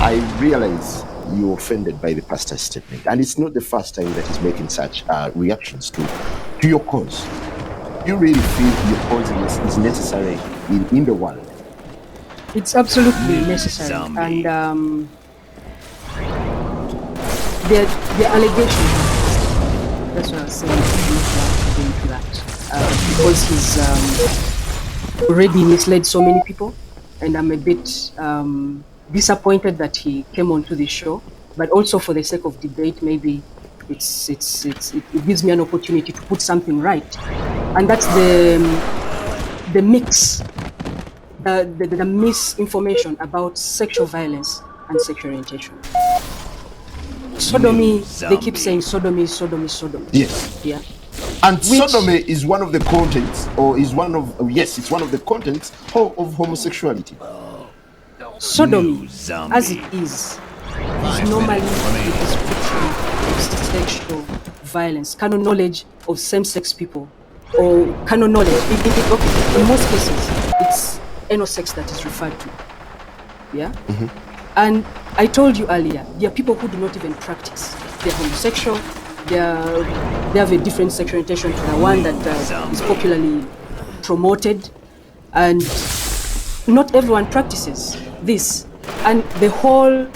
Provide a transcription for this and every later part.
I realize you're offended by the pastor's statement, and it's not the first time that he's making such reactions to your cause. You really feel your cause is necessary in the world? It's absolutely necessary, and the allegations. That's what I was saying. To that because he's already misled so many people, and I'm a bit disappointed that he came onto the show. But also for the sake of debate, maybe it gives me an opportunity to put something right, and that's the mix, the misinformation about sexual violence and sexual orientation. Sodomy, they keep saying sodomy. Yes. Yeah. And sodomy is one of the contents, or is one of, yes, it's one of the contents of homosexuality. Sodomy, as it is normally the description of sexual violence, canon knowledge of same-sex people, or canon knowledge. In most cases, it's anal sex that is referred to. Yeah. Mm-hmm. And I told you earlier, there are people who do not even practice. They're homosexual. They have a different sexual orientation to the one that is popularly promoted, and not everyone practices this. And the whole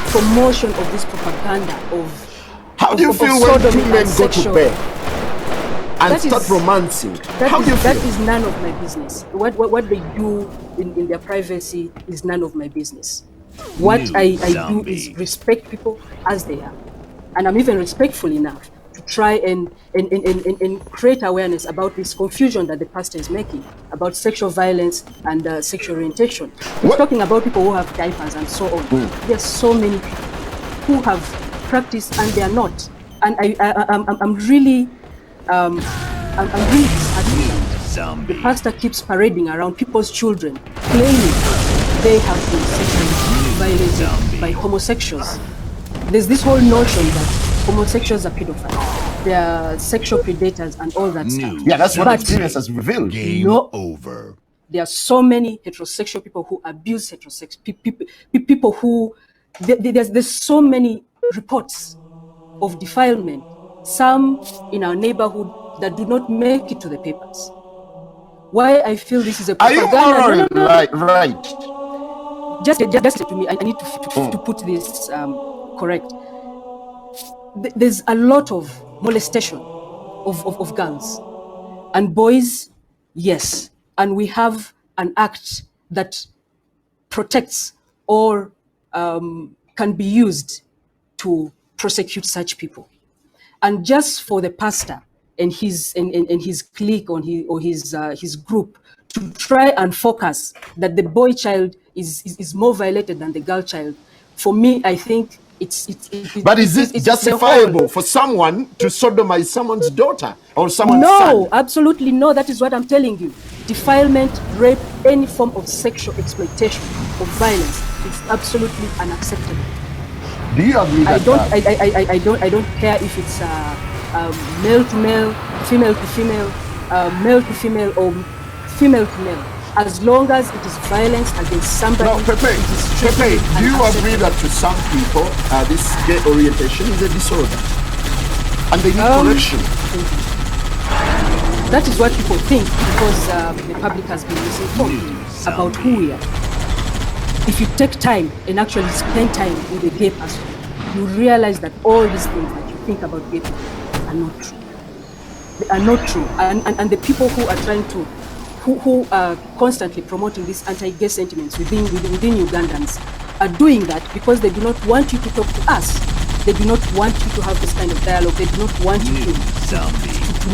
promotion of this propaganda of how do you feel when two men go to bed and start romancing? How do you feel? That is none of my business. What they do in their privacy is none of my business. What I do is respect people as they are. And I'm even respectful enough to try and create awareness about this confusion that the pastor is making about sexual violence and sexual orientation. He's talking about people who have diapers and so on. There's so many people who have practiced and they are not. And I'm really disheartened. The pastor keeps parading around people's children, claiming they have been sexually violated by homosexuals. There's this whole notion that homosexuals are pedophiles, they are sexual predators and all that stuff. Yeah, that's what experience has revealed. Game over. There are so many heterosexual people who abuse heterosexual people who there's so many reports of defilement, some in our neighborhood that do not make it to the papers. Why I feel this is a propaganda? Are you right? Just to me, I need to put this correct. There's a lot of molestation of girls and boys, yes, and we have an act that protects or can be used to prosecute such people. And just for the pastor and his clique or his group to try and focus that the boy child is more violated than the girl child, for me, I think but is it justifiable for someone to sodomize someone's daughter or someone's son? No, absolutely no. That is what I'm telling you. Defilement, rape, any form of sexual exploitation or violence is absolutely unacceptable. Do you agree that I don't care if it's male to male, female to female, male to female, or female to male. As long as it is violence against somebody. No, Pepe, do you agree that to some people this gay orientation is a disorder and they need correction? That is what people think because the public has been misinformed about who we are. If you take time and actually spend time with a gay person, you realize that all these things that you think about gay people are not true. They are not true. And the people who are trying to who are constantly promoting these anti-gay sentiments within Ugandans are doing that because they do not want you to talk to us. They do not want you to have this kind of dialogue. They do not want you to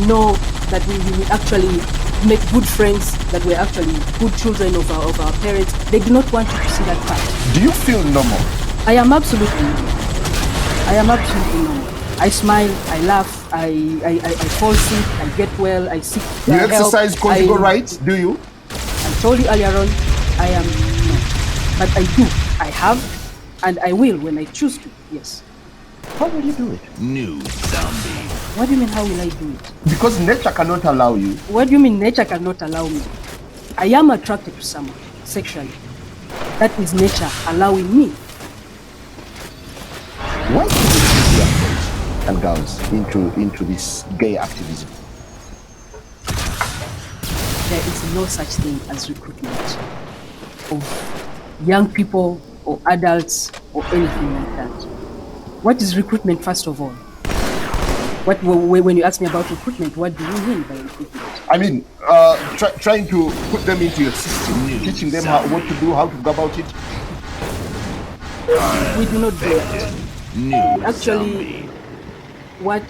know that we actually make good friends, that we're actually good children of our parents. They do not want you to see that part. Do you feel normal? I am absolutely normal. I am absolutely normal. I smile, I laugh, I fall sick, I get well, I seek help. You exercise conjugal rights, do you? I told you earlier on, I am not. But I do. I have, and I will when I choose to, yes. How will you do it? New zombie. What do you mean, how will I do it? Because nature cannot allow you. What do you mean nature cannot allow me? I am attracted to someone sexually. That is nature allowing me Why do they put their boys and girls into this gay activism? There is no such thing as recruitment of young people or adults or anything like that. What is recruitment, first of all? When you ask me about recruitment, what do you mean by recruitment? I mean, trying to put them into your system, teaching them what to do, how to go about it. We do not do that. Actually, what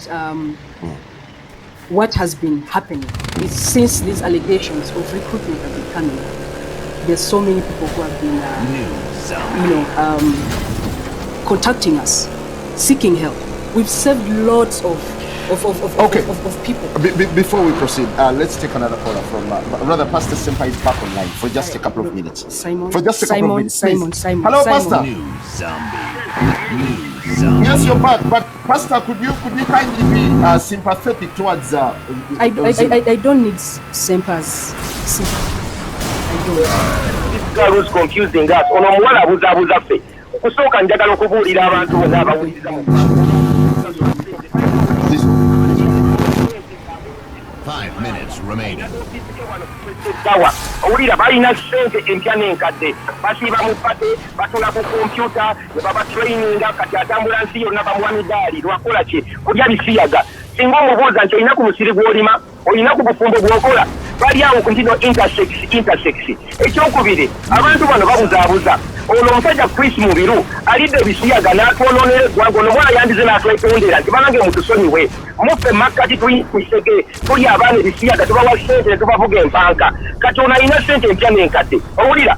has been happening is, since these allegations of recruitment have been coming, there's so many people who have been, contacting us, seeking help. We've saved lots of people. Before we proceed, let's take another caller from rather Pastor Sempa is back online for just a couple of minutes. Simon. Hello, Pastor. Yes, you're back. But Pastor, could you kindly be sympathetic towards? I don't need Sempa's sympathy. I don't. This girl was confusing us. Ono muwala abuzabuza ffe. Okusooka njagala okubuulira abantu bonna abawuliriza mu 5 minutes remaining. owulira balina ssente empya n'enkadde basiiba mu pate batula ku kompyuta ne babatraininga kati atambula nsi yonna bamuwa midaali lwakola ki kulya bisiyaga singa omubuuza nti olina ku musiri gw'olima olina ku bufumbo bw'okola bali awo ku ntino intersex ekyokubiri abantu bano babuzaabuza ono omusajja Chris Mubiru alidde ebisiyaga n'atwonoonera eggwanga ono mwana yandize n'atwetondera nti banange mutusonyiwe muffe makkati tuyisege tuli abaana ebisiyaga tubawa ssente ne tubavuga empanka kati ono alina ssente empya n'enkadde owulira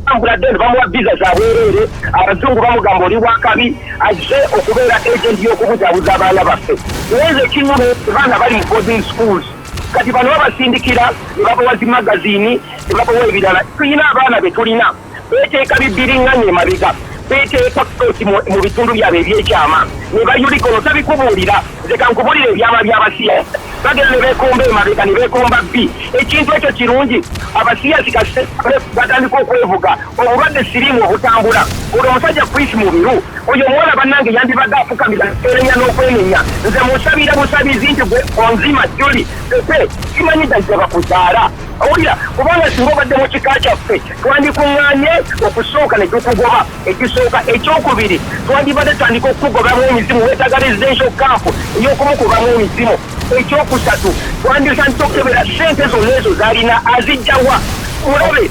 ambuladde bamuwa visa za bwereere abazungu bamugamba oli bwakabi azze okubeera agenti y'okubuzaabuza abaana baffe naye nze kinyume baana bali mu boarding schools kati bano babasindikira ne babawa zi magazini ne babawa ebirala tulina abaana be tulina beeteeka bibbiringanya emabega beeteeka koti mu bitundu byabwe ebyekyama ne bayulika ono tabikubuulira nze kankubuulira ebyama by'abasiyazi bagenda ne beekomba emabega ne beekomba bbi ekintu ekyo kirungi abasiyazi kase batandika okwevuga obulwadde siriimu obutambula olwo omusajja Chris Mubiru oyo omuwala bannange yandibadde afukamira erenya n'okwenenya nze musabira busabizi nti gwe onzima juli pepe kimanyi ddajja bakuzaala owulira kubanga singa obadde mu kika kyaffe twandikuŋŋaanye okusooka ne tukugoba ekisooka ekyokubiri twandibadde tandika okukugobamu emizimu weetaga residential camp ey'okumukubamu emizimu ekyokusatu twandisandika okukebera ssente zonna ezo z'alina azijjawa mulabe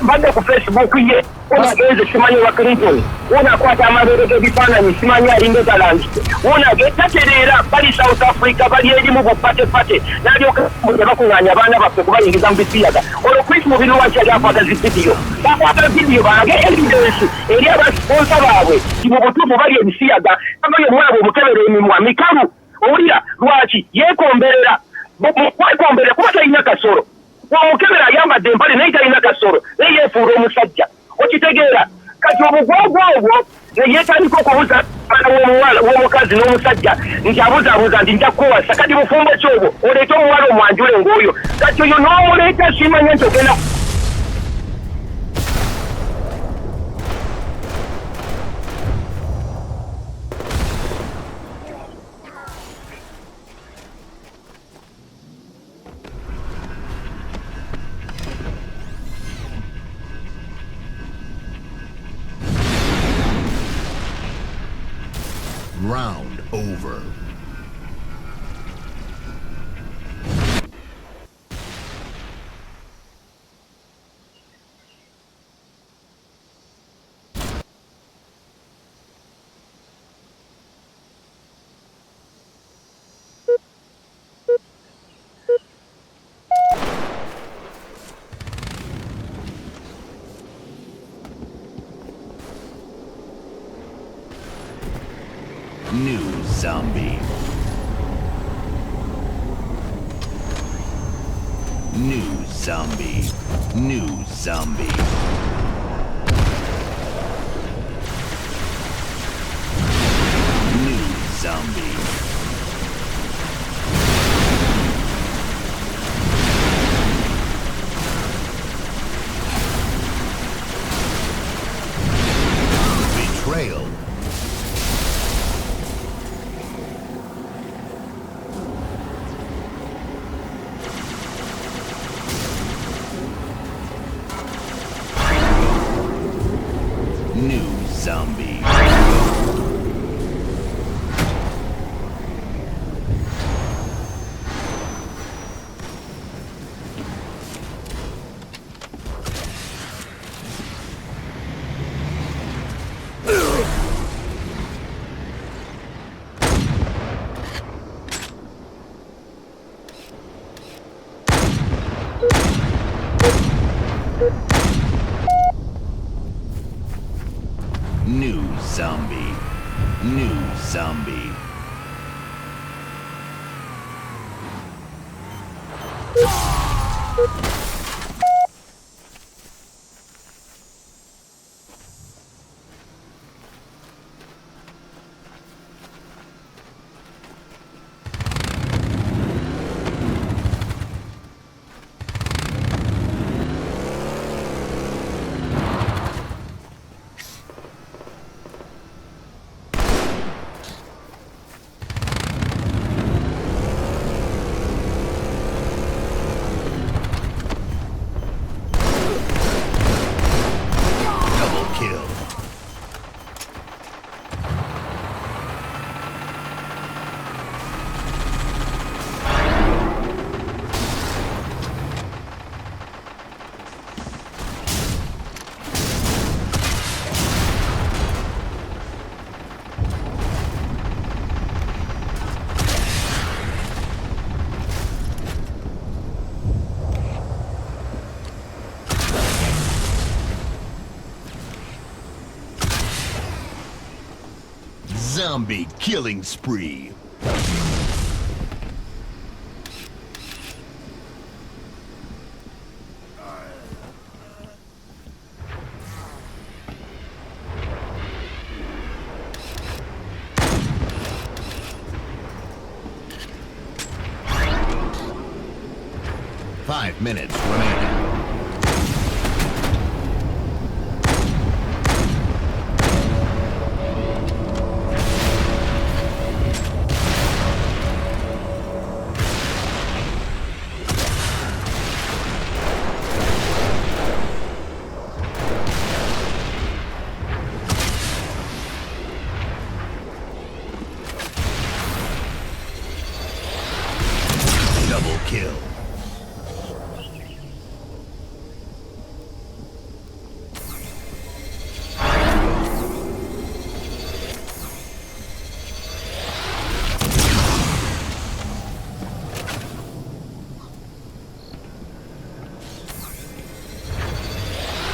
mbadde ku Facebook ye onagenze simanyi wa Clinton onakwata amabeere g'ebifaananyi simanyi ali Netherlands onage tatereera bali South Africa bali eri mu bupatepate n'alyoka ne bakuŋŋaanya abaana baffe kubayingiza mu bisiyaga olwo Chris Mubiru waki ali akwata zividiyo bakwata vidiyo bange evidence eri abasponsa baabwe ti mu butuufu bali ebisiyaga abaye omwana bwe omukebera emimwa mikalu owulira lwaki yeekomberera kwekomberera kuba talina kasoro omukebera ayambadde empale naye talina kasoro naye yeefuula omusajja okitegeera kati obugwagwa obwo yeetandika okubuza abaana w'omukazi n'omusajja nti abuzaabuza nti nja kukuwasa kati bufumbo kyobwo oleete omuwala omwanjule ng'oyo kati oyo n'omuleeta simanya nti ogenda Round over. New zombie. New zombie. New zombie. New zombie. Betrayal. New zombie. New zombie. New zombie. Double kill. Zombie killing spree. Five minutes remaining. Double kill.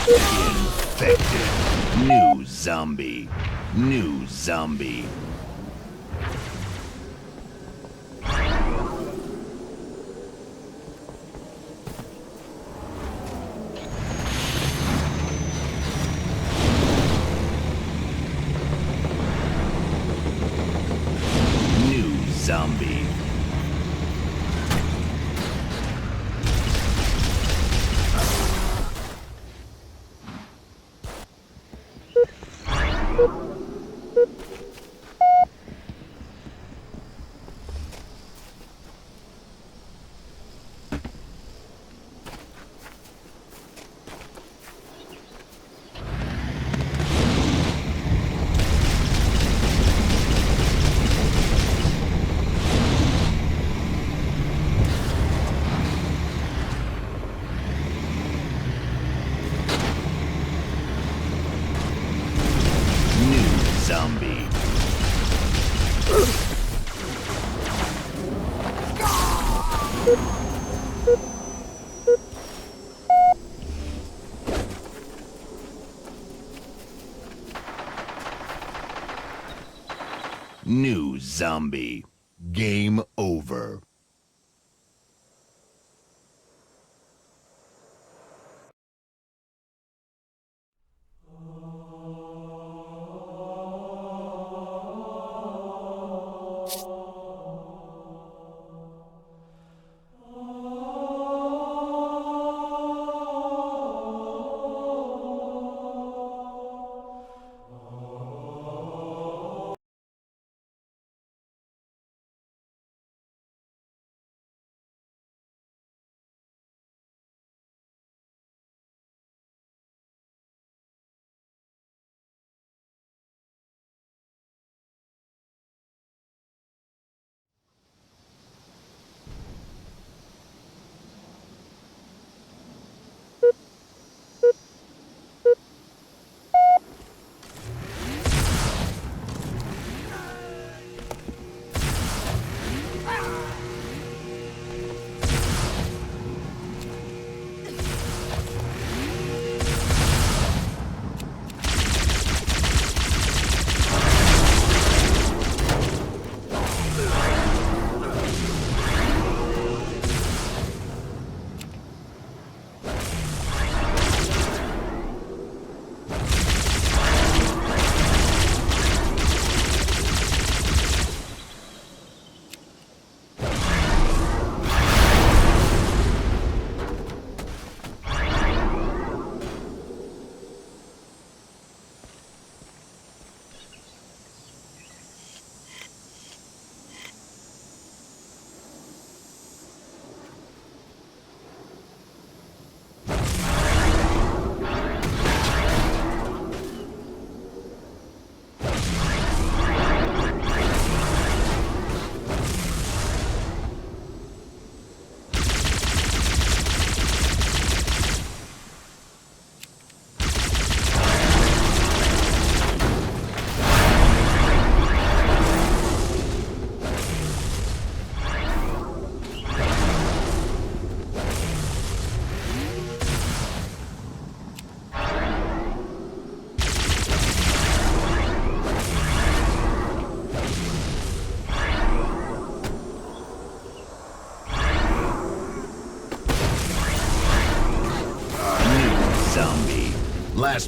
Infected. New zombie. New zombie. New zombie. Zombie. New zombie. Game over.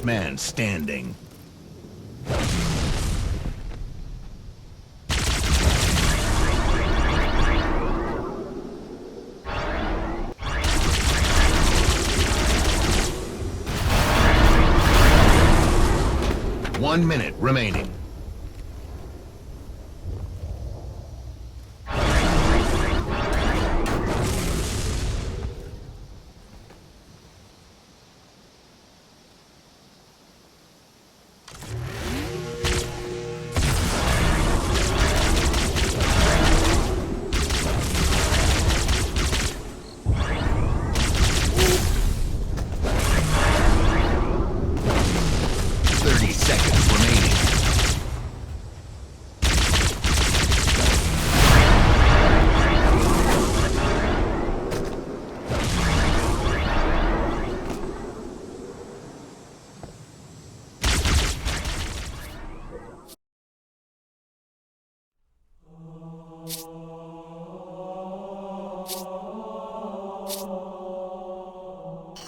Last man standing. One minute remaining.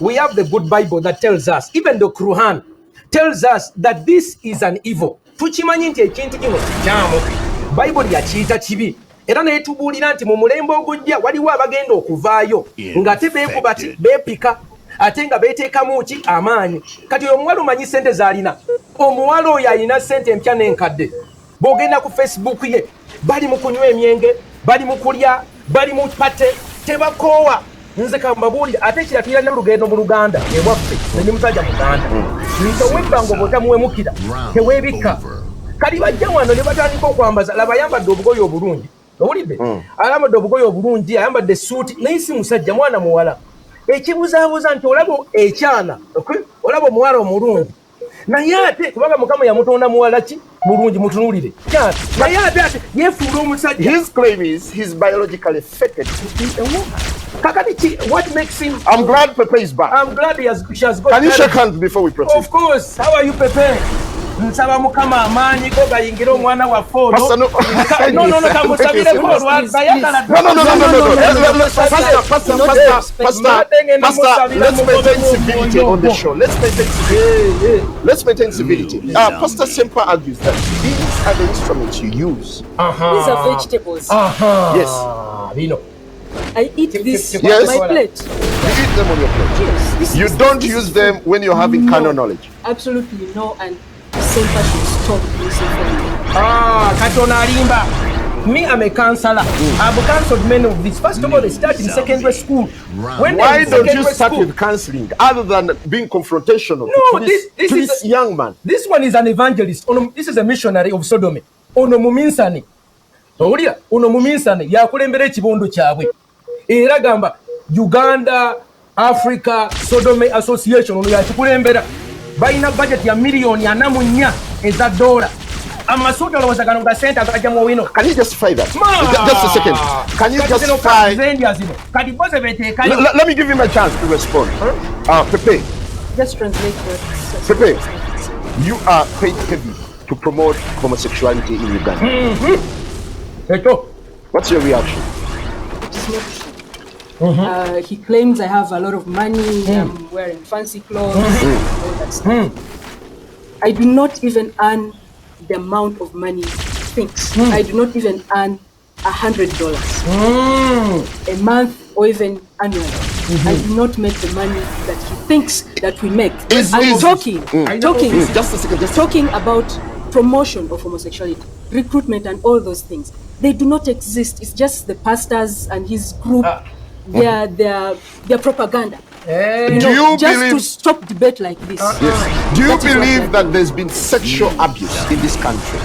We have the good Bible that tells us, even the Quran tells us that this is an evil. Tukimanyi nti ekintu kino kikyamu. Bible yakiyita kibi. Era netubuulira nti mu mulembe ogujja waliwo abagenda okuvaayo ng'ate beekubati beepika ate nga beeteekamu ki amaanyi. Kati omuwala omanyi ssente z'alina. Omuwala oyo alina ssente empya n'enkadde. Bw'ogenda ku Facebook ye bali mu kunywa emyenge, bali mu kulya, bali mu pate, tebakoowa. Nze kambabuulira ate kira tulina n'olugendo mu Luganda ewaffe ne musajja Muganda nti ow'ebbango bw'otamuwemukira teweebikka. Kali bajja wano ne batandika okwambaza laba ayambadde obugoye obulungi owulidde ayambadde obugoye obulungi ayambadde essuuti naye si musajja mwana muwala ekibuzaabuza nti olaba ekyana olaba omuwala omulungi naye ate kubanga Mukama yamutonda muwala ki mulungi mutunuulire naye ate yeefuula omusajja. His claim is he's biologically fitted to be a woman. What makes him? I'm glad Pepe is back. I'm glad she has got. Can you shake hands before we proceed? Of course. How are you, Pepe? Nsaba Mukama amaanyi go gayingire omwana wa folo. No. Kamusabire folo bayagala. No. Pastor, let's maintain civility on the show. Let's maintain civility. Pastor Semper argues that these are the instruments you use. These are vegetables. Yes. We know. I eat this on Yes. my plate. You eat them on your plate. Yes. You don't use them when you're having carnal knowledge. Absolutely no, and Semper should stop misinforming. Katona alimba. Me, I'm a counselor. I've counseled many of these. First of all, they start in secondary school. Why don't you start with counseling other than being confrontational to this young man? This one is an evangelist. This is a missionary of Sodom. Ono muminsani. Owulira, ono muminsani yakulembera ekibondo kyabwe. Era gamba Uganda Africa Sodom Association ono yakikulembera. Balina budget ya miliyoni 44 eza dola. Amasuuti olowooza gano ga sente agajja mu wino. Can you justify that? Just a second. Can you justify? Let me give him a chance to respond. Pepe. Just translate what. Pepe, you are paid heavy to promote homosexuality in Uganda. What's your reaction? He claims I have a lot of money, I'm wearing fancy clothes, all that stuff. I do not even earn the amount of money he thinks. I do not even earn $100 a month or even annually. I do not make the money that he thinks that we make. I'm talking about promotion of homosexuality, recruitment and all those things. They do not exist. It's just the pastors and his group, their propaganda. To stop debate like this. Yes. Do you believe that there's been sexual abuse in this country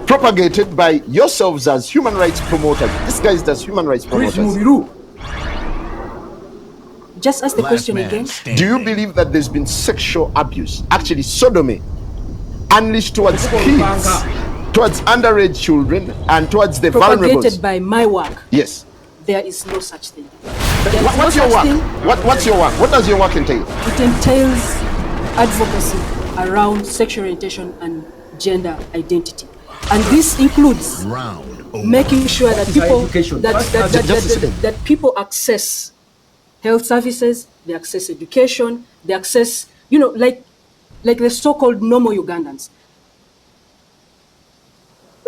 propagated by yourselves as human rights promoters? This guy does human rights promoters. Just ask the question again. Do you believe that there's been sexual abuse, actually sodomy, unleashed towards kids, towards underage children, and towards the vulnerable? Propagated by my work. Yes. There is no such thing. What's your work? What's your work? What does your work entail? It entails advocacy around sexual orientation and gender identity. And this includes making sure that people access health services, they access education, they access, like the so-called normal Ugandans. I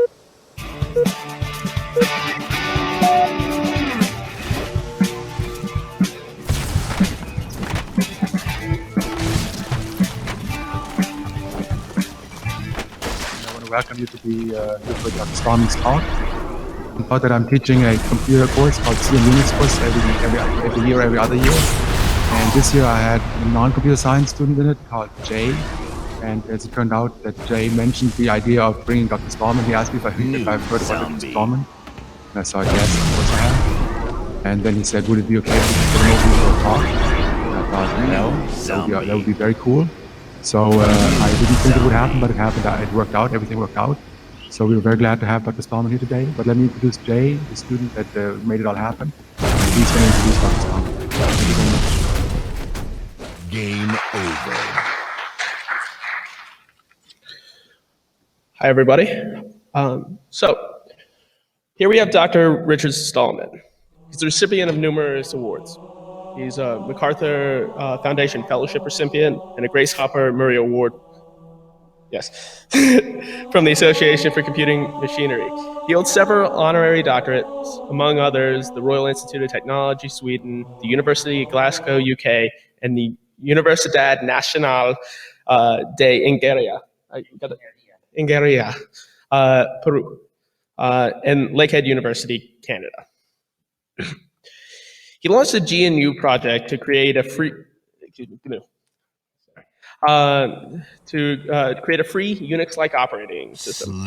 want to welcome you to be here for Dr. Storming's talk. About that, I'm teaching a computer course called C and Unix course every year, every other year. And this year I had a non-computer science student in it called Jay. And as it turned out, that Jay mentioned the idea of bringing Dr. Stallman. He asked me if I've heard about Dr. Stallman. And I said, yes, of course I have. And then he said, would it be okay if we could promote you for a talk? And I thought, well, that would be very cool. So I didn't think it would happen, but it happened. It worked out. Everything worked out. So we were very glad to have Dr. Stallman here today. But let me introduce Jay, the student that made it all happen. And he's going to introduce Dr. Stallman. Thank you very much. Game over. Hi, everybody. So here we have Dr. Richard Stallman. He's the recipient of numerous awards. He's a MacArthur Foundation Fellowship recipient and a Grace Hopper Murray Award. Yes, from the Association for Computing Machinery. He holds several honorary doctorates, among others, the Royal Institute of Technology, Sweden, the University of Glasgow, UK, and the Universidad Nacional de Ingeria, Peru, and Lakehead University, Canada. He launched a GNU project to create a free, free Unix-like operating system,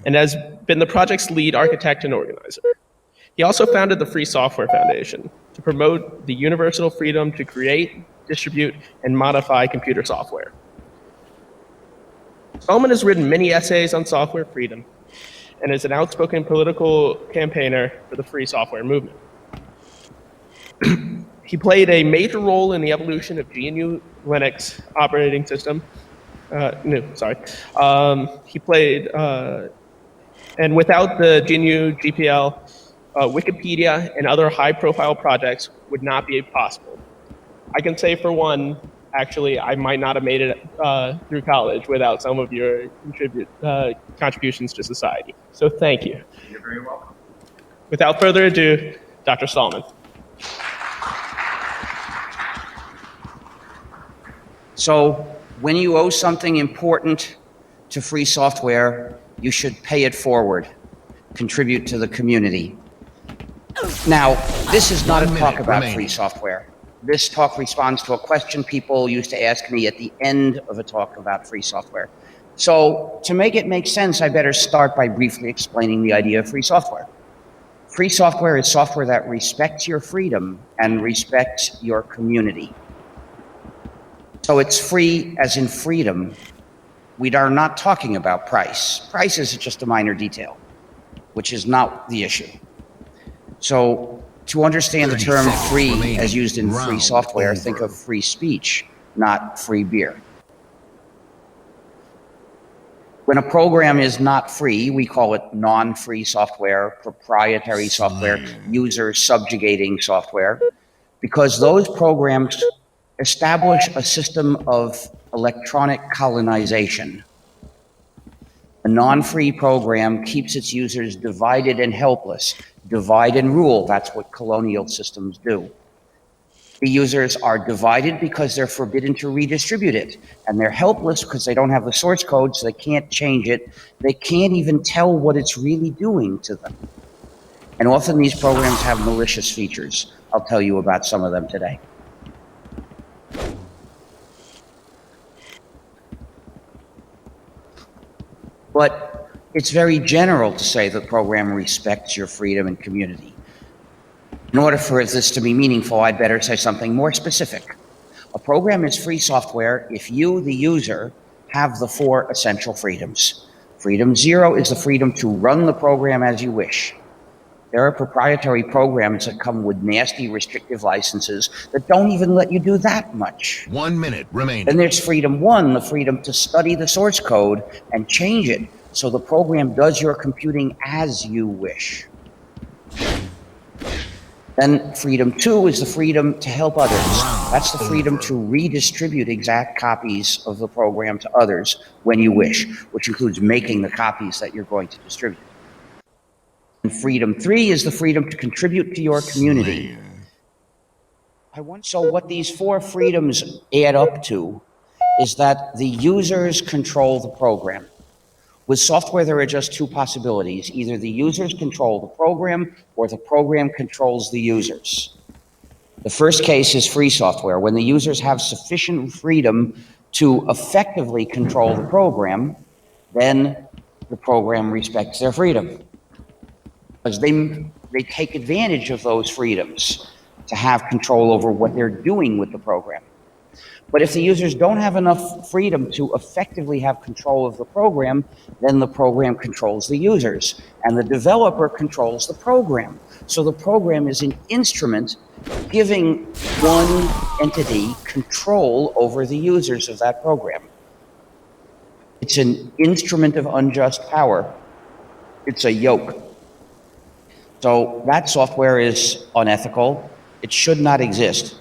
and has been the project's lead architect and organizer. He also founded the Free Software Foundation to promote the universal freedom to create, distribute, and modify computer software. Stallman has written many essays on software freedom and is an outspoken political campaigner for the free software movement. He played a major role in the evolution of GNU Linux operating system. He played, and without the GNU GPL, Wikipedia and other high-profile projects would not be possible. I can say for one, actually, I might not have made it through college without some of your contributions to society. So thank you. You're very welcome. Without further ado, Dr. Stallman. So when you owe something important to free software, you should pay it forward, contribute to the community. Now, this is not a talk about free software. This talk responds to a question people used to ask me at the end of a talk about free software. So to make it make sense, I better start by briefly explaining the idea of free software. Free software is software that respects your freedom and respects your community. So it's free as in freedom. We are not talking about price. Price is just a minor detail, which is not the issue. So to understand the term free as used in free software, think of free speech, not free beer. When a program is not free, we call it non-free software, proprietary software, user subjugating software, because those programs establish a system of electronic colonization. A non-free program keeps its users divided and helpless. Divide and rule, that's what colonial systems do. The users are divided because they're forbidden to redistribute it, and they're helpless because they don't have the source code, so they can't change it. They can't even tell what it's really doing to them. And often these programs have malicious features. I'll tell you about some of them today. But it's very general to say the program respects your freedom and community. In order for this to be meaningful, I'd better say something more specific. A program is free software if you, the user, have the 4 essential freedoms. Freedom 0 is the freedom to run the program as you wish. There are proprietary programs that come with nasty restrictive licenses that don't even let you do that much. 1 minute remaining. Then there's freedom 1, the freedom to study the source code and change it so the program does your computing as you wish. Then freedom 2 is the freedom to help others. That's the freedom to redistribute exact copies of the program to others when you wish, which includes making the copies that you're going to distribute. And freedom 3 is the freedom to contribute to your community. So what these 4 freedoms add up to is that the users control the program. With software, there are just 2 possibilities. Either the users control the program or the program controls the users. The first case is free software. When the users have sufficient freedom to effectively control the program, then the program respects their freedom. Because they take advantage of those freedoms to have control over what they're doing with the program. But if the users don't have enough freedom to effectively have control of the program, then the program controls the users, and the developer controls the program. So the program is an instrument giving one entity control over the users of that program. It's an instrument of unjust power. It's a yoke. So that software is unethical. It should not exist.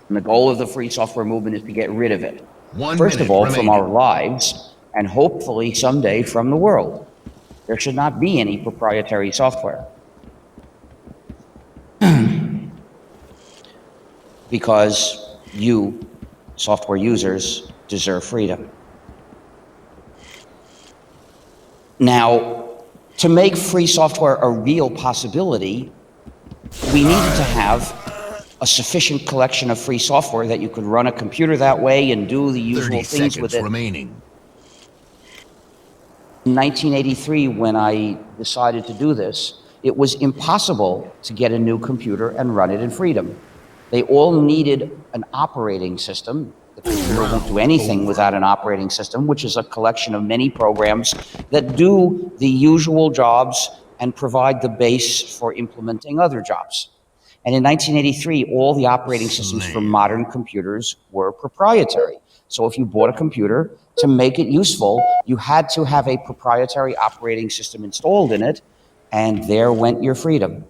And the goal of the free software movement is to get rid of it. First of all, from our lives, and hopefully someday from the world. There should not be any proprietary software. Because you, software users, deserve freedom. Now, to make free software a real possibility, we needed to have a sufficient collection of free software that you could run a computer that way and do the usual things with it. Remaining. In 1983, when I decided to do this, it was impossible to get a new computer and run it in freedom. They all needed an operating system. The computer won't do anything without an operating system, which is a collection of many programs that do the usual jobs and provide the base for implementing other jobs. And in 1983, all the operating systems for modern computers were proprietary. So if you bought a computer, to make it useful, you had to have a proprietary operating system installed in it, and there went your freedom.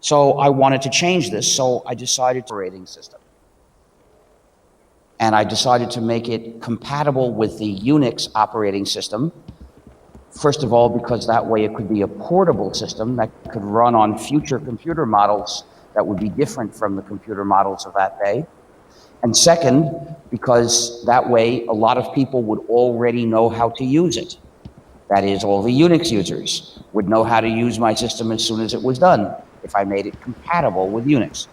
So I wanted to change this, so I decided to operating system. And I decided to make it compatible with the Unix operating system. First of all, because that way it could be a portable system that could run on future computer models that would be different from the computer models of that day. And second, because that way a lot of people would already know how to use it. That is, all the Unix users would know how to use my system as soon as it was done, if I made it compatible with Unix.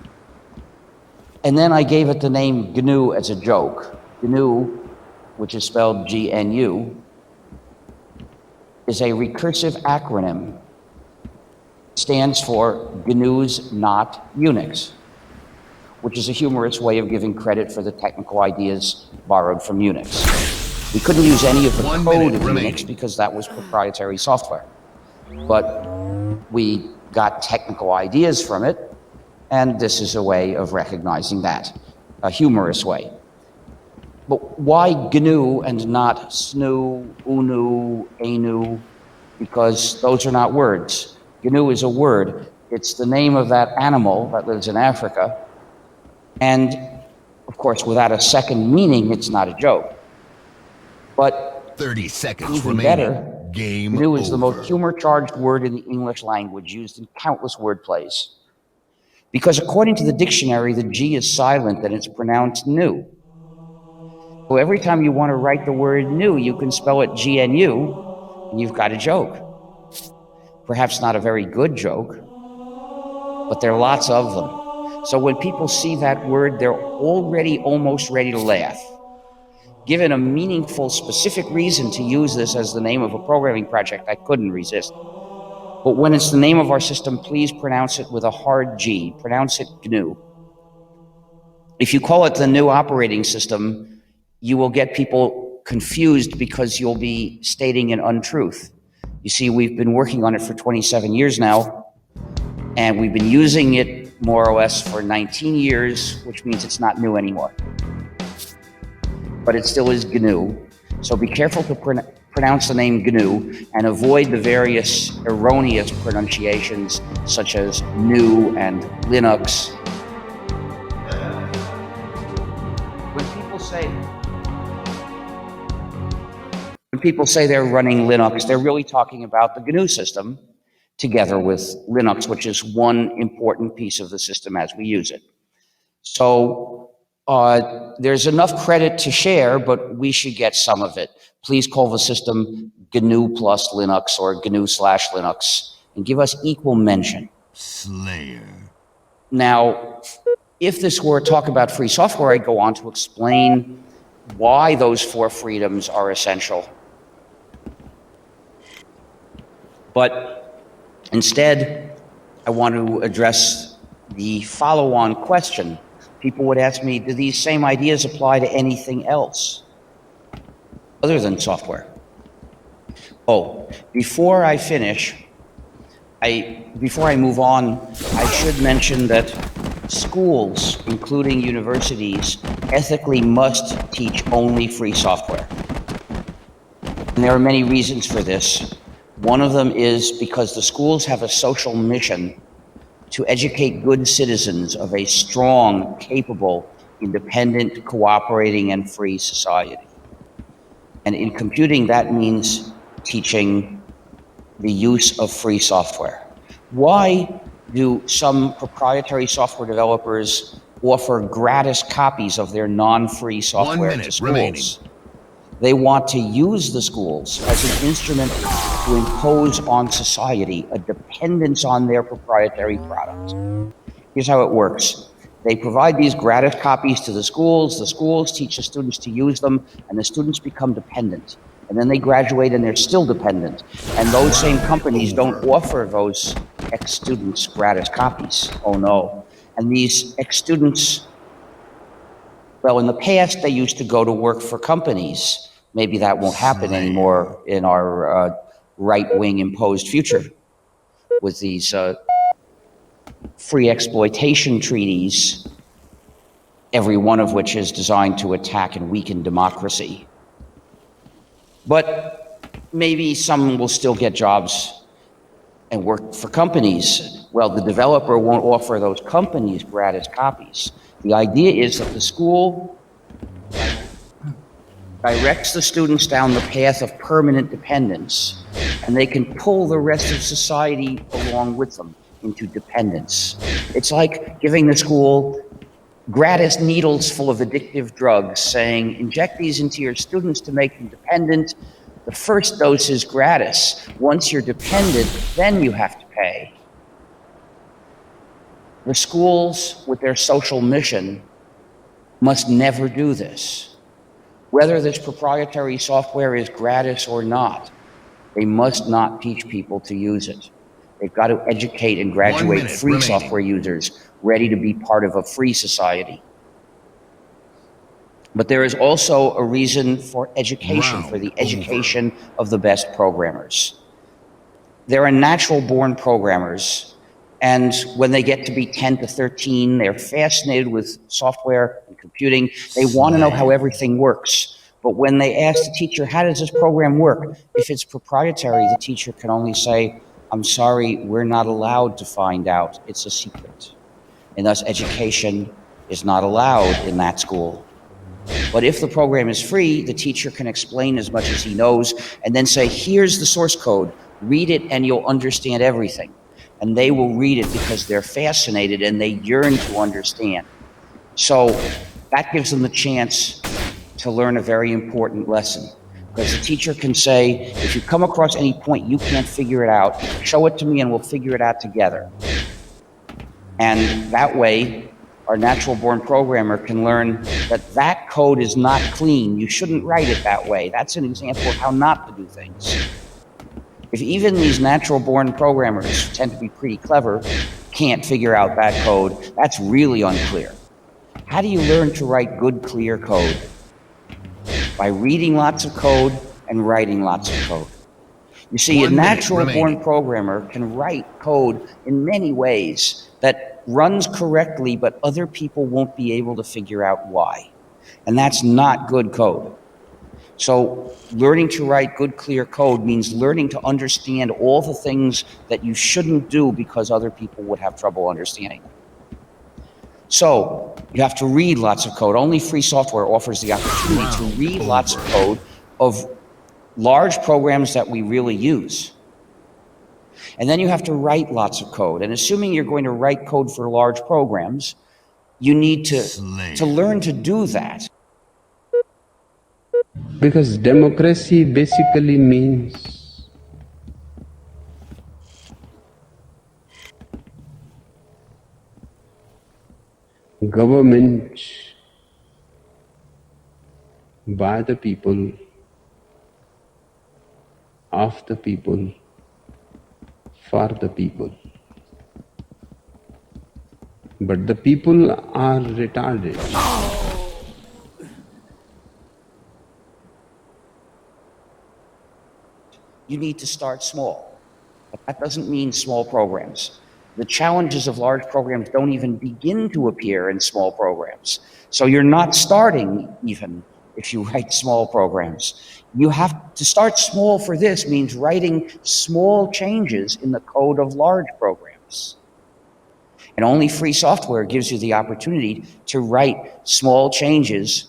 And then I gave it the name GNU as a joke. GNU, which is spelled G-N-U, is a recursive acronym. It stands for GNU's Not Unix, which is a humorous way of giving credit for the technical ideas borrowed from Unix. We couldn't use any of the code of Unix because that was proprietary software. But we got technical ideas from it, and this is a way of recognizing that, a humorous way. But why GNU and not SNU, UNU, ANU? Because those are not words. GNU is a word. It's the name of that animal that lives in Africa. And, of course, without a second meaning, it's not a joke. But 30 seconds even remaining. better, Game GNU is the over. most humor-charged word in the English language, used in countless wordplays. Because according to the dictionary, the G is silent and it's pronounced new. So every time you want to write the word new, you can spell it G-N-U, and you've got a joke. Perhaps not a very good joke, but there are lots of them. So when people see that word, they're already almost ready to laugh. Given a meaningful, specific reason to use this as the name of a programming project, I couldn't resist. But when it's the name of our system, please pronounce it with a hard G. Pronounce it GNU. If you call it the new operating system, you will get people confused because you'll be stating an untruth. You see, we've been working on it for 27 years now, and we've been using it more or less for 19 years, which means it's not new anymore. But it still is GNU. So be careful to pronounce the name GNU and avoid the various erroneous pronunciations such as GNU and Linux. When people say they're running Linux, they're really talking about the GNU system together with Linux, which is one important piece of the system as we use it. So there's enough credit to share, but we should get some of it. Please call the system GNU plus Linux or GNU/Linux and give us equal mention. Slayer. Now, if this were a talk about free software, I'd go on to explain why those 4 freedoms are essential. But instead, I want to address the follow-on question. People would ask me, do these same ideas apply to anything else other than software? Oh, before I finish, before I move on, I should mention that schools, including universities, ethically must teach only free software. And there are many reasons for this. One of them is because the schools have a social mission to educate good citizens of a strong, capable, independent, cooperating, and free society. And in computing, that means teaching the use of free software. Why do some proprietary software developers offer gratis copies of their non-free software to schools? Remaining. They want to use the schools as an instrument to impose on society a dependence on their proprietary product. Here's how it works. They provide these gratis copies to the schools teach the students to use them, and the students become dependent. And then they graduate and they're still dependent. And those same companies don't offer those ex-students gratis copies. Oh no. And these ex-students, well, in the past, they used to go to work for companies. Maybe that won't happen anymore in our right-wing imposed future with these free exploitation treaties, every one of which is designed to attack and weaken democracy. But maybe some will still get jobs and work for companies. Well, the developer won't offer those companies gratis copies. The idea is that the school directs the students down the path of permanent dependence, and they can pull the rest of society along with them into dependence. It's like giving the school gratis needles full of addictive drugs, saying, inject these into your students to make them dependent. The first dose is gratis. Once you're dependent, then you have to pay. The schools, with their social mission, must never do this. Whether this proprietary software is gratis or not, they must not teach people to use it. They've got to educate and graduate free software users ready to be part of a free society. But there is also a reason for education, for the education of the best programmers. There are natural-born programmers, and when they get to be 10 to 13, they're fascinated with software and computing. They want to know how everything works. But when they ask the teacher, how does this program work? If it's proprietary, the teacher can only say, I'm sorry, we're not allowed to find out. It's a secret. And thus education is not allowed in that school. But if the program is free, the teacher can explain as much as he knows and then say, here's the source code. Read it and you'll understand everything. And they will read it because they're fascinated and they yearn to understand. So that gives them the chance to learn a very important lesson. Because the teacher can say, if you come across any point you can't figure it out, show it to me and we'll figure it out together. And that way, our natural-born programmer can learn that that code is not clean. You shouldn't write it that way. That's an example of how not to do things. If even these natural-born programmers tend to be pretty clever, can't figure out that code, that's really unclear. How do you learn to write good, clear code? By reading lots of code and writing lots of code. You see, a natural-born programmer can write code in many ways that runs correctly, but other people won't be able to figure out why. And that's not good code. So learning to write good, clear code means learning to understand all the things that you shouldn't do because other people would have trouble understanding them. So you have to read lots of code. Only free software offers the opportunity to read lots of code of large programs that we really use. And then you have to write lots of code. And assuming you're going to write code for large programs, you need to learn to do that. Because democracy basically means government by the people, of the people, for the people. But the people are retarded. You need to start small. But that doesn't mean small programs. The challenges of large programs don't even begin to appear in small programs. So you're not starting even if you write small programs. You have to start small for this means writing small changes in the code of large programs. And only free software gives you the opportunity to write small changes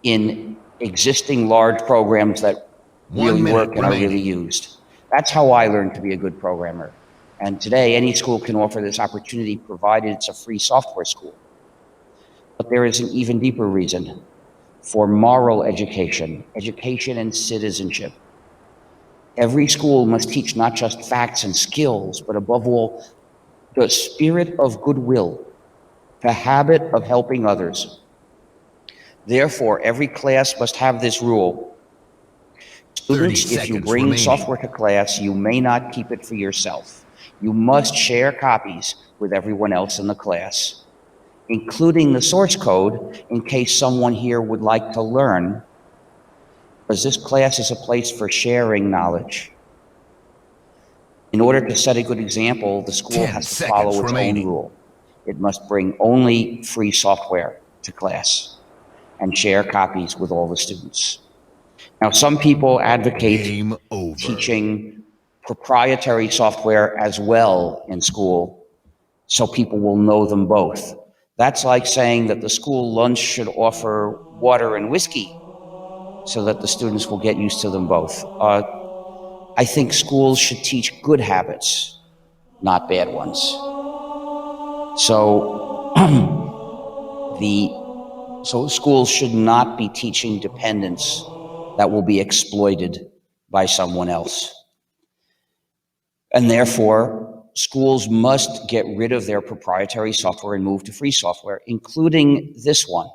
in existing large programs that really work and are really used. That's how I learned to be a good programmer. And today, any school can offer this opportunity provided it's a free software school. But there is an even deeper reason for moral education, education and citizenship. Every school must teach not just facts and skills, but above all, the spirit of goodwill, the habit of helping others. Therefore, every class must have this rule. Students, if you bring software to class, you may not keep it for yourself. You must share copies with everyone else in the class, including the source code in case someone here would like to learn, because this class is a place for sharing knowledge. In order to set a good example, the school has to follow its own rule. It must bring only free software to class and share copies with all the students. Now, some people advocate teaching proprietary software as well in school so people will know them both. That's like saying that the school lunch should offer water and whiskey so that the students will get used to them both. I think schools should teach good habits, not bad ones. So, so schools should not be teaching dependence that will be exploited by someone else. And therefore, schools must get rid of their proprietary software and move to free software, including this one.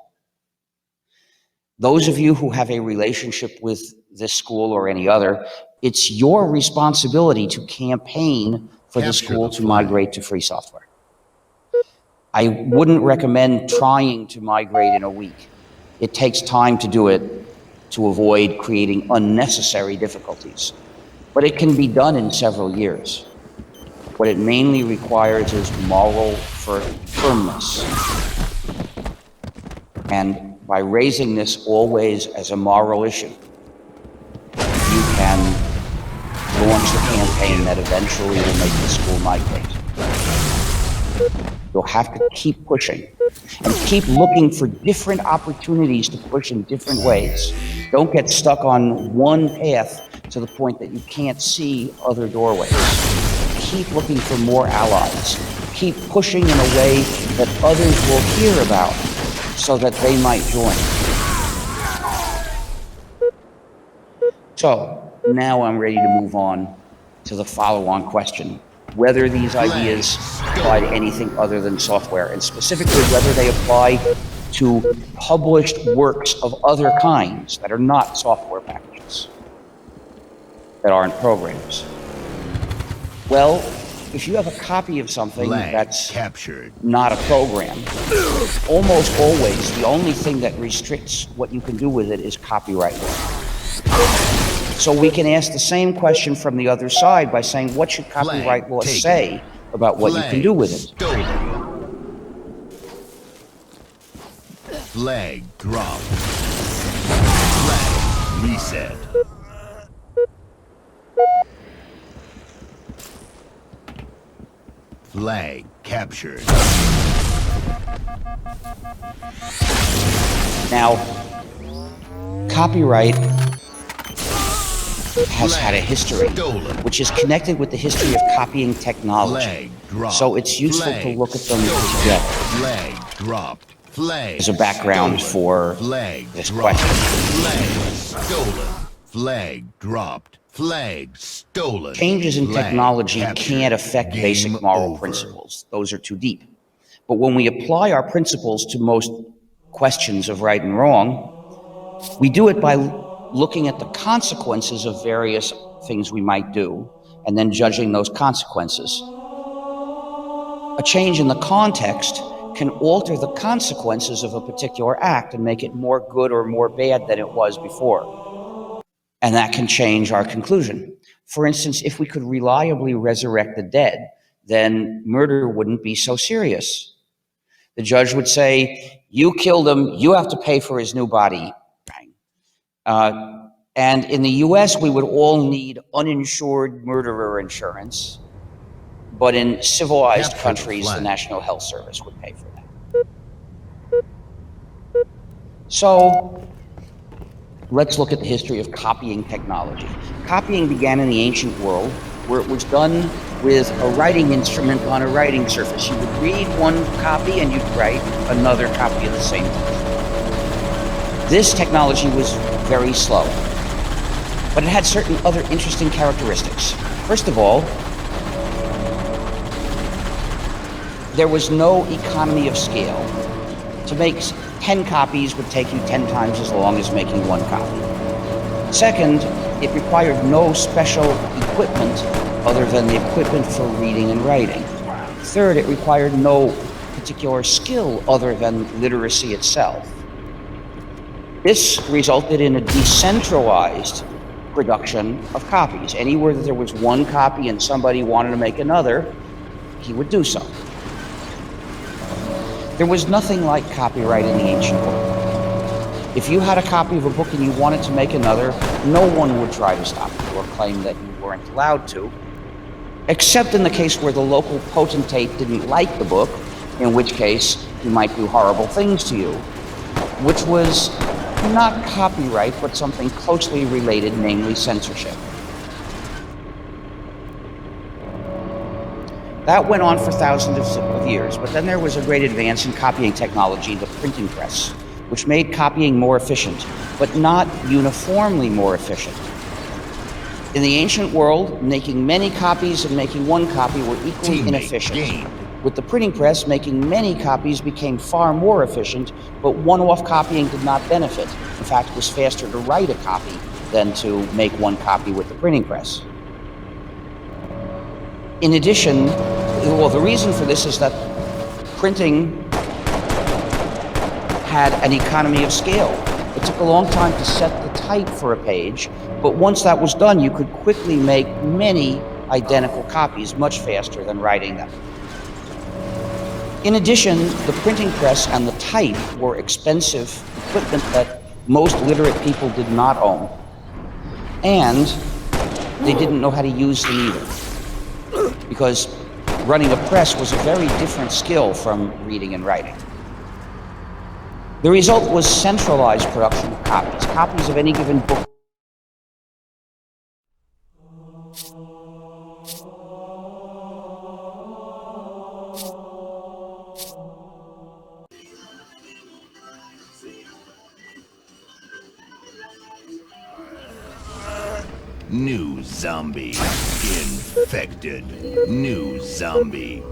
Those of you who have a relationship with this school or any other, it's your responsibility to campaign for the school to migrate to free software. I wouldn't recommend trying to migrate in a week. It takes time to do it to avoid creating unnecessary difficulties. But it can be done in several years. What it mainly requires is moral firmness. And by raising this always as a moral issue, you can launch the campaign that eventually will make the school migrate. You'll have to keep pushing and keep looking for different opportunities to push in different ways. Don't get stuck on one path to the point that you can't see other doorways. Keep looking for more allies. Keep pushing in a way that others will hear about so that they might join. So now I'm ready to move on to the follow-on question, whether these ideas apply to anything other than software, and specifically whether they apply to published works of other kinds that are not software packages, that aren't programs. Well, if you have a copy of something that's not a program, almost always the only thing that restricts what you can do with it is copyright law. So we can ask the same question from the other side by saying, what should copyright law say about what you can do with it? Flag drop. Flag Reset. Flag captured. Now, copyright has had a history, Stolen. which is connected with the history of copying technology. Flag dropped. So it's useful to Flag look at them stolen. together Flag dropped. Flag as a background stolen. for Flag this dropped. question. Flag stolen. Flag dropped. Flag stolen. Changes in Flag technology captured. can't affect Game basic moral over. principles. Those are too deep. But when we apply our principles to most questions of right and wrong, we do it by looking at the consequences of various things we might do and then judging those consequences. A change in the context can alter the consequences of a particular act and make it more good or more bad than it was before. And that can change our conclusion. For instance, if we could reliably resurrect the dead, then murder wouldn't be so serious. The judge would say, you killed him, you have to pay for his new body. And in the US, we would all need uninsured murderer insurance. But in civilized Capture the countries, the flag. National Health Service would pay for that. So let's look at the history of copying technology. Copying began in the ancient world, where it was done with a writing instrument on a writing surface. You would read one copy and you'd write another copy at the same time. This technology was very slow, but it had certain other interesting characteristics. First of all, there was no economy of scale. To make 10 copies would take you 10 times as long as making one copy. Second, it required no special equipment other than the equipment for reading and writing. Third, it required no particular skill other than literacy itself. This resulted in a decentralized production of copies. Anywhere that there was one copy and somebody wanted to make another, he would do so. There was nothing like copyright in the ancient world. If you had a copy of a book and you wanted to make another, no one would try to stop you or claim that you weren't allowed to, except in the case where the local potentate didn't like the book, in which case he might do horrible things to you, which was not copyright, but something closely related, namely censorship. That went on for thousands of years, but then there was a great advance in copying technology, the printing press, which made copying more efficient, but not uniformly more efficient. In the ancient world, making many copies and making one copy were equally inefficient. Gained. With the printing press, making many copies became far more efficient, but one-off copying did not benefit. In fact, it was faster to write a copy than to make one copy with the printing press. In addition, well, the reason for this is that printing had an economy of scale. It took a long time to set the type for a page, but once that was done, you could quickly make many identical copies much faster than writing them. In addition, the printing press and the type were expensive equipment that most literate people did not own. And they didn't know how to use them either, because running a press was a very different skill from reading and writing. The result was centralized production of copies. Copies of any given book New zombie. Infected. New zombie.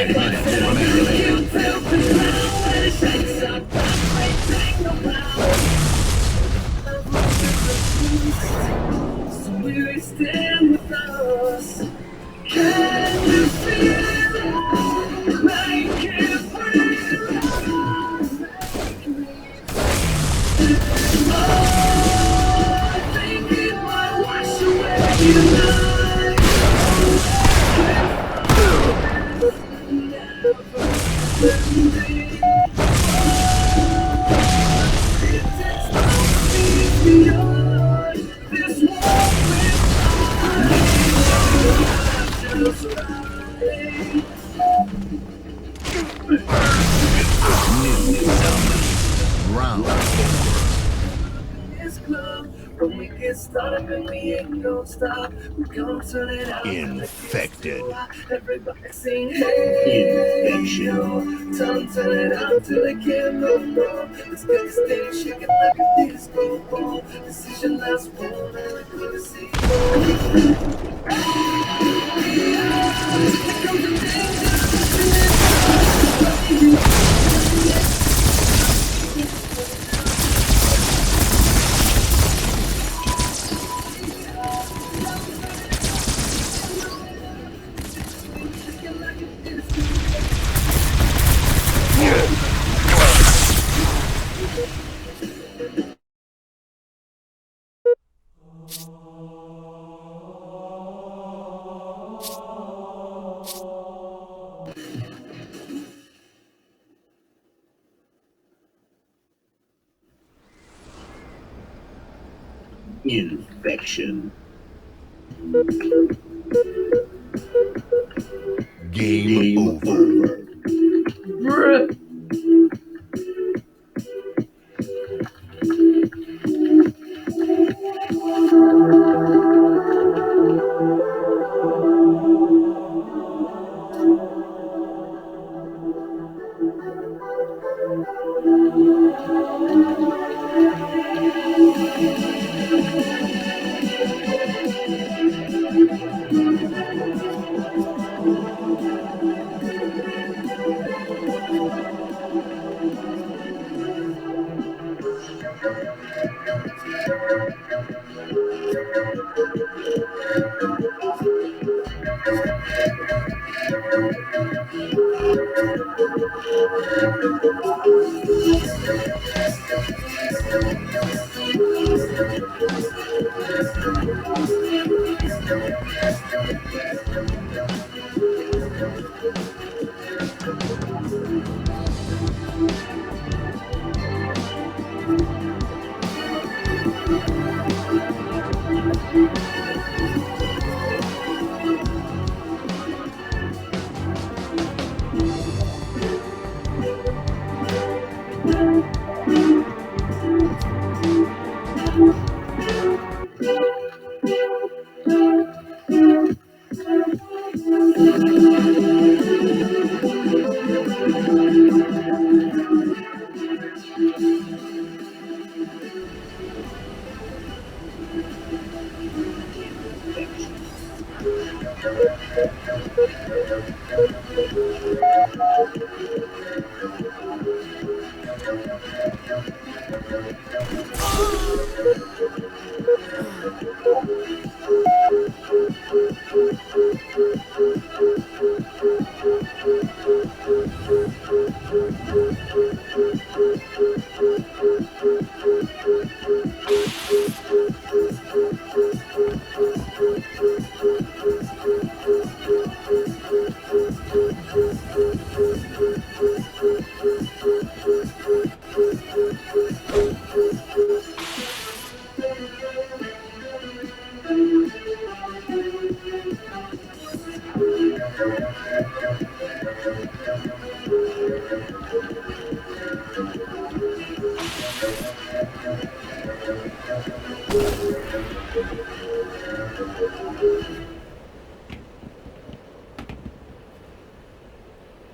5 minutes remaining. Round 4. Infected. Infection. Game over.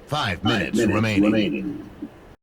Five minutes remaining.